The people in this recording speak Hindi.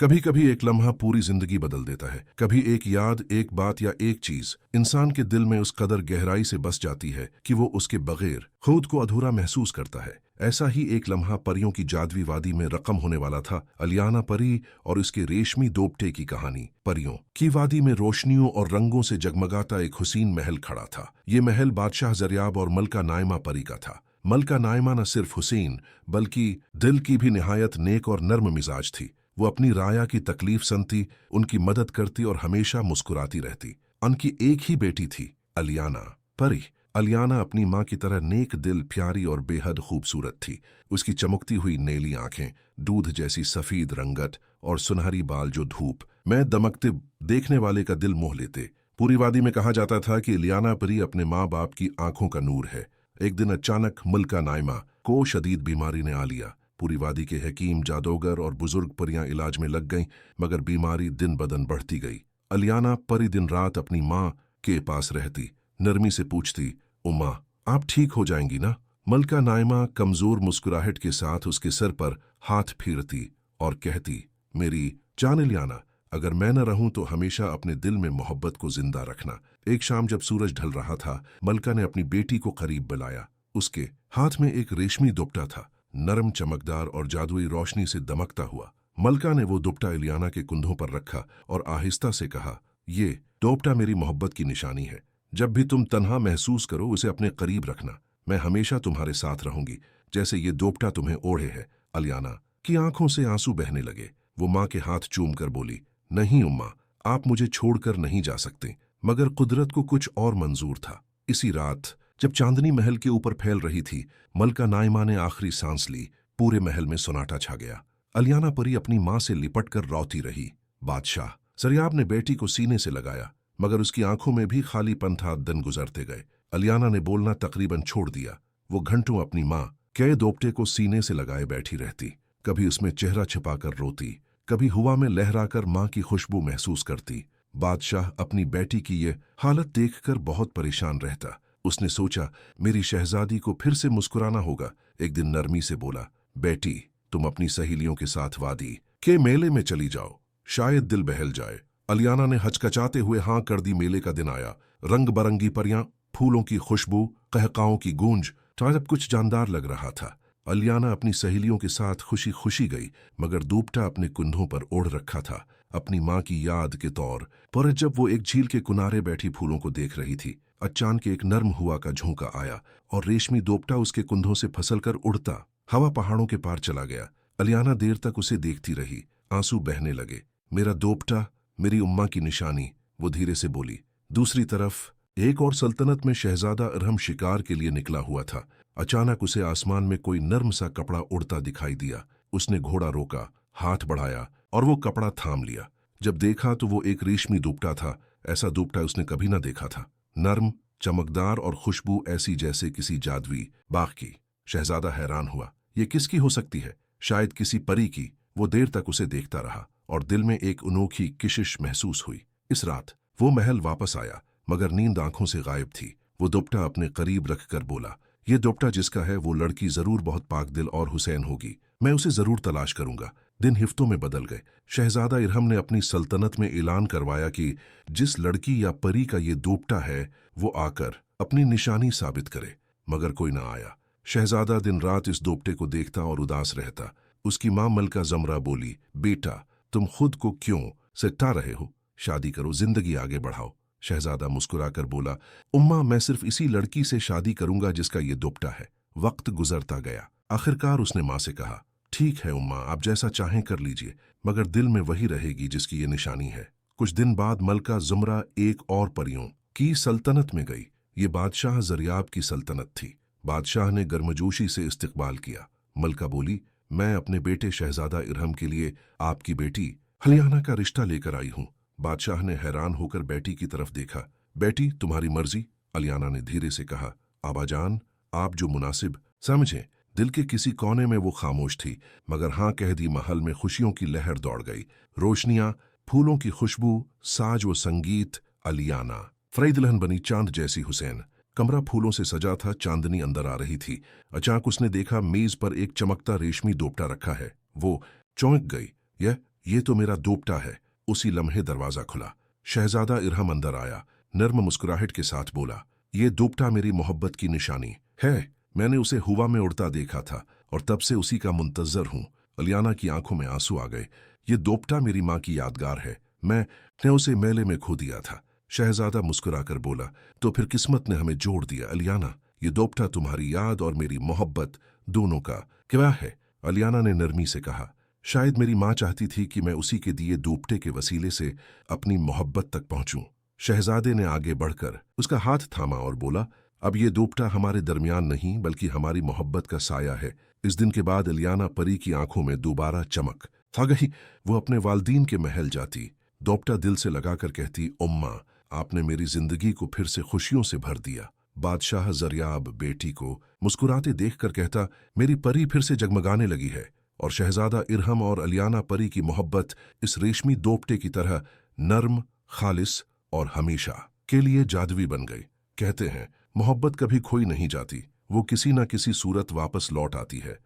कभी कभी एक लम्हा पूरी जिंदगी बदल देता है। कभी एक याद, एक बात या एक चीज इंसान के दिल में उस कदर गहराई से बस जाती है कि वो उसके बगैर खुद को अधूरा महसूस करता है। ऐसा ही एक लम्हा परियों की जादवी वादी में रकम होने वाला था। अलियाना परी और उसके रेशमी दोपटे की कहानी। परियों की वादी में रोशनियों और रंगों से जगमगाता एक हुसीन महल खड़ा था। ये महल बादशाह ज़रियाब और मलका नाइमा परी का था। मलका नाइमा न सिर्फ हुसैन बल्कि दिल की भी निहायत नेक और नर्म मिजाज थी। वो अपनी राया की तकलीफ सुनती, उनकी मदद करती और हमेशा मुस्कुराती रहती। उनकी एक ही बेटी थी, अलियाना परी। अलियाना अपनी माँ की तरह नेक दिल, प्यारी और बेहद खूबसूरत थी। उसकी चमकती हुई नीली आंखें, दूध जैसी सफेद रंगत और सुनहरी बाल जो धूप में दमकते देखने वाले का दिल मोह लेते। पूरी वादी में कहा जाता था कि अलियाना परी अपने माँ बाप की आंखों का नूर है। एक दिन अचानक मलका नाइमा को शदीद बीमारी ने आ लिया। पूरी वादी के हकीम, जादूगर और बुजुर्ग परियां इलाज में लग गईं, मगर बीमारी दिन बदन बढ़ती गई। अलियाना परी दिन रात अपनी माँ के पास रहती, नरमी से पूछती, उम्मा आप ठीक हो जाएंगी ना? मलका नाइमा कमजोर मुस्कुराहट के साथ उसके सर पर हाथ फेरती और कहती, मेरी जान अलियाना, अगर मैं न रहूं तो हमेशा अपने दिल में मोहब्बत को जिंदा रखना। एक शाम जब सूरज ढल रहा था, मलका ने अपनी बेटी को करीब बुलाया। उसके हाथ में एक रेशमी दुपट्टा था, नरम, चमकदार और जादुई रोशनी से दमकता हुआ। मलका ने वो दुपट्टा अलियाना के कुंधों पर रखा और आहिस्ता से कहा, ये दुपट्टा मेरी मोहब्बत की निशानी है। जब भी तुम तन्हा महसूस करो, उसे अपने करीब रखना। मैं हमेशा तुम्हारे साथ रहूंगी, जैसे ये दुपट्टा तुम्हें ओढ़े है। अलियाना की आंखों से आंसू बहने लगे। वो माँ के हाथ चूम कर बोली, नहीं उम्मा, आप मुझे छोड़कर नहीं जा सकते। मगर कुदरत को कुछ और मंजूर था। इसी रात जब चांदनी महल के ऊपर फैल रही थी, मलका नाइमा ने आखिरी सांस ली। पूरे महल में सन्नाटा छा गया। अलियाना परी अपनी माँ से लिपट कर रोती रही। बादशाह ज़रियाब ने बेटी को सीने से लगाया, मगर उसकी आंखों में भी खालीपन था। दिन गुजरते गए। अलियाना ने बोलना तकरीबन छोड़ दिया। वो घंटों अपनी माँ के दोपटे को सीने से लगाए बैठी रहती, कभी उसमें चेहरा छिपाकर रोती, कभी हवा में लहराकर माँ की खुशबू महसूस करती। बादशाह अपनी बेटी की ये हालत देखकर बहुत परेशान रहता। उसने सोचा, मेरी शहजादी को फिर से मुस्कुराना होगा। एक दिन नरमी से बोला, बेटी, तुम अपनी सहेलियों के साथ वादी के मेले में चली जाओ, शायद दिल बहल जाए। अलियाना ने हचकचाते हुए हाँ कर दी। मेले का दिन आया। रंग बरंगी परियां, फूलों की खुशबू, कहकाओं की गूंज, सब कुछ जानदार लग रहा था। अलियाना अपनी सहेलियों के साथ खुशी खुशी गई, मगर दुपट्टा अपने कुंधों पर ओढ़ रखा था, अपनी माँ की याद के तौर पर। जब वो एक झील के किनारे बैठी फूलों को देख रही थी, अचानक एक नर्म हुआ का झोंका आया और रेशमी दोपट्टा उसके कुंधों से फसलकर उड़ता हवा पहाड़ों के पार चला गया। अलियाना देर तक उसे देखती रही, आंसू बहने लगे। मेरा दोपट्टा, मेरी उम्मा की निशानी, वो धीरे से बोली। दूसरी तरफ एक और सल्तनत में शहजादा इरहम शिकार के लिए निकला हुआ था। अचानक उसे आसमान में कोई नर्म सा कपड़ा उड़ता दिखाई दिया। उसने घोड़ा रोका, हाथ बढ़ाया और वो कपड़ा थाम लिया। जब देखा तो वो एक रेशमी दुपट्टा था। ऐसा दुपट्टा उसने कभी ना देखा था। नर्म, चमकदार और खुशबू ऐसी जैसे किसी जादुई बाग की। शहजादा हैरान हुआ, ये किसकी हो सकती है? शायद किसी परी की। वो देर तक उसे देखता रहा और दिल में एक अनोखी किशिश महसूस हुई। इस रात वो महल वापस आया, मगर नींद आंखों से गायब थी। वो दुपट्टा अपने करीब रखकर बोला, ये दुपट्टा जिसका है वो लड़की जरूर बहुत पाक दिल और हुसैन होगी। मैं उसे जरूर तलाश करूंगा। दिन हिफ्तों में बदल गए। शहजादा इरहम ने अपनी सल्तनत में ऐलान करवाया कि जिस लड़की या परी का ये दुपट्टा है, वो आकर अपनी निशानी साबित करे। मगर कोई ना आया। शहजादा दिन रात इस दुपट्टे को देखता और उदास रहता। उसकी माँ मलका ज़मरा बोली, बेटा, तुम खुद को क्यों सिटा रहे हो? शादी करो, जिंदगी आगे बढ़ाओ। शहजादा मुस्कुराकर बोला, उम्मा, मैं सिर्फ इसी लड़की से शादी करूंगा जिसका ये दुपट्टा है। वक्त गुजरता गया। आखिरकार उसने माँ से कहा, ठीक है उम्मा, आप जैसा चाहें कर लीजिए, मगर दिल में वही रहेगी जिसकी ये निशानी है। कुछ दिन बाद मलका ज़मरा एक और परियों की सल्तनत में गई। ये बादशाह ज़रियाब की सल्तनत थी। बादशाह ने गर्मजोशी से इस्तकबाल किया। मलका बोली, मैं अपने बेटे शहजादा इरहम के लिए आपकी बेटी अलियाना का रिश्ता लेकर आई हूँ। बादशाह ने हैरान होकर बेटी की तरफ देखा। बेटी, तुम्हारी मर्जी, अलियाना ने धीरे से कहा। आबाजान, आप जो मुनासिब समझें। दिल के किसी कोने में वो खामोश थी, मगर हाँ कह दी। महल में खुशियों की लहर दौड़ गई। रोशनियां, फूलों की खुशबू, साज व संगीत। अलियाना फरीद दुल्हन बनी, चांद जैसी हुसैन। कमरा फूलों से सजा था, चांदनी अंदर आ रही थी। अचानक उसने देखा मेज पर एक चमकता रेशमी दोपट्टा रखा है। वो चौंक गई। यह ये तो मेरा दोपटा है। उसी लम्हे दरवाजा खुला। शहजादा इरहम अंदर आया, नर्म मुस्कुराहट के साथ बोला, ये दोपटा मेरी मोहब्बत की निशानी है। मैंने उसे हुआ में उड़ता देखा था और तब से उसी का मुंतजर हूं। अलियाना की आंखों में आंसू आ गए। ये दोपटा मेरी माँ की यादगार है। मैंने उसे मेले में खो दिया था। शहजादा मुस्कुराकर बोला, तो फिर किस्मत ने हमें जोड़ दिया अलियाना। ये दोपटा तुम्हारी याद और मेरी मोहब्बत दोनों का क्या है? अलियाना ने नरमी से कहा, शायद मेरी माँ चाहती थी कि मैं उसी के दिए दोपटे के वसीले से अपनी मोहब्बत तक पहुंचूं। शहजादे ने आगे बढ़कर उसका हाथ थामा और बोला, अब ये दोपटा हमारे दरमियान नहीं बल्कि हमारी मोहब्बत का साया है। इस दिन के बाद अलियाना परी की आंखों में दोबारा चमक आ गई। वो अपने वालदीन के महल जाती, दोपटा दिल से लगाकर कहती, उम्मा, आपने मेरी जिंदगी को फिर से खुशियों से भर दिया। बादशाह जरियाब बेटी को मुस्कुराते देखकर कहता, मेरी परी फिर से जगमगाने लगी है। और शहजादा इरहम और अलियाना परी की मोहब्बत इस रेशमी दोपटे की तरह नर्म, खालिस और हमेशा के लिए जादुई बन गई। कहते हैं, मोहब्बत कभी खोई नहीं जाती, वो किसी न किसी सूरत वापस लौट आती है।